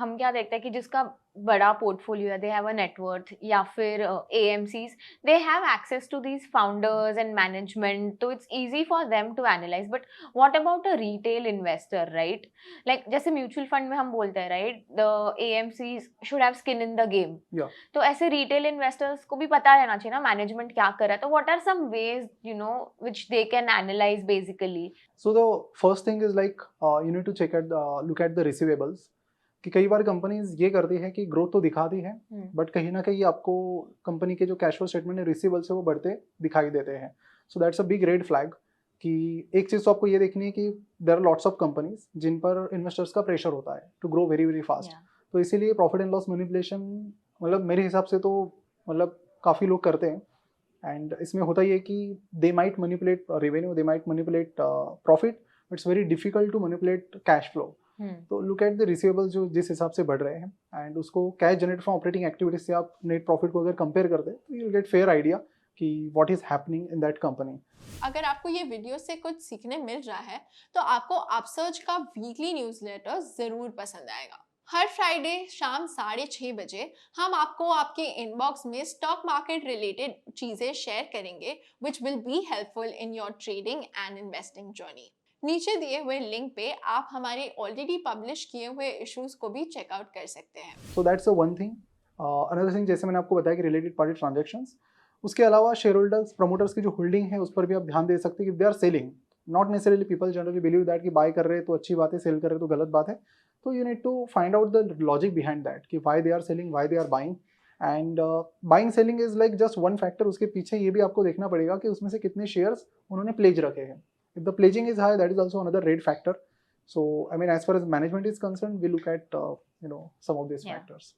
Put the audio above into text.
हम क्या देखते हैं कि जिसका बड़ा पोर्टफोलियो है, दे हैव अ नेटवर्थ, या फिर AMCs, they have access to these founders and management, तो it's easy for them to analyse. But what about a retail investor, right? Like जैसे म्यूचुअल फंड में हम बोलते हैं, right, the AMCs should have skin in the game. Yeah. तो ऐसे retail investors को भी पता रहना चाहिए ना मैनेजमेंट क्या कर रहा है. तो what are some ways, you know, which they can analyse basically? So the first thing is like you need to look at the receivables. कि कई बार कंपनीज ये करती है कि ग्रोथ तो दिखाती है, बट कहीं ना कहीं आपको कंपनी के जो कैश फ्लो स्टेटमेंट है, रिसीवेबल्स है, वो बढ़ते दिखाई देते हैं. So that's a big red flag. कि एक चीज़ तो आपको ये देखनी है कि there are lots of companies जिन पर इन्वेस्टर्स का प्रेशर होता है to grow very very fast. तो इसीलिए प्रॉफिट एंड लॉस मैनिपुलेशन मतलब मेरे हिसाब से तो मतलब काफ़ी लोग करते हैं. एंड इसमें होता ही है कि they might manipulate revenue, they might manipulate profit, but it's very difficult to manipulate cash flow. तो लुक एट द रिसीवेबल्स जो जिस हिसाब से बढ़ रहे हैं एंड उसको cash generate from operating activities से आप नेट प्रॉफिट को अगर कंपेयर करते हैं तो यू गेट फेयर आइडिया कि what is happening in that company. अगर आपको ये वीडियो से कुछ सीखने मिल रहा है तो आपको अपसर्च का वीकली न्यूज़लेटर जरूर पसंद आएगा. हर फ्राइडे शाम 6:30 बजे हम आपको आपके इनबॉक्स में स्टॉक मार्केट रिलेटेड चीजें शेयर करेंगे which will be helpful in your trading and investing journey. नीचे दिए हुए लिंक पे आप हमारे ऑलरेडी पब्लिश किए हुए इश्यूज को भी चेकआउट कर सकते हैं. So that's a one thing. Another thing, जैसे मैंने आपको बताया कि रिलेटेड पार्टी ट्रांजेक्शन्स, उसके अलावा शेयर होल्डर्स प्रमोटर्स की जो होल्डिंग है उस पर भी आप ध्यान दे सकते हैं कि they are selling. Not necessarily people generally believe that कि बाय कर रहे हैं तो अच्छी बात है, सेल कर रहे हैं तो गलत बात है. तो you need to find out the logic behind that कि why they are selling, why they are buying. And buying selling is like just one factor. उसके पीछे ये भी आपको देखना पड़ेगा कि उसमें से कितने शेयर्स उन्होंने प्लेज रखे हैं. If the pledging is high, that is also another rate factor. So, I mean, as far as management is concerned, we look at some of these factors.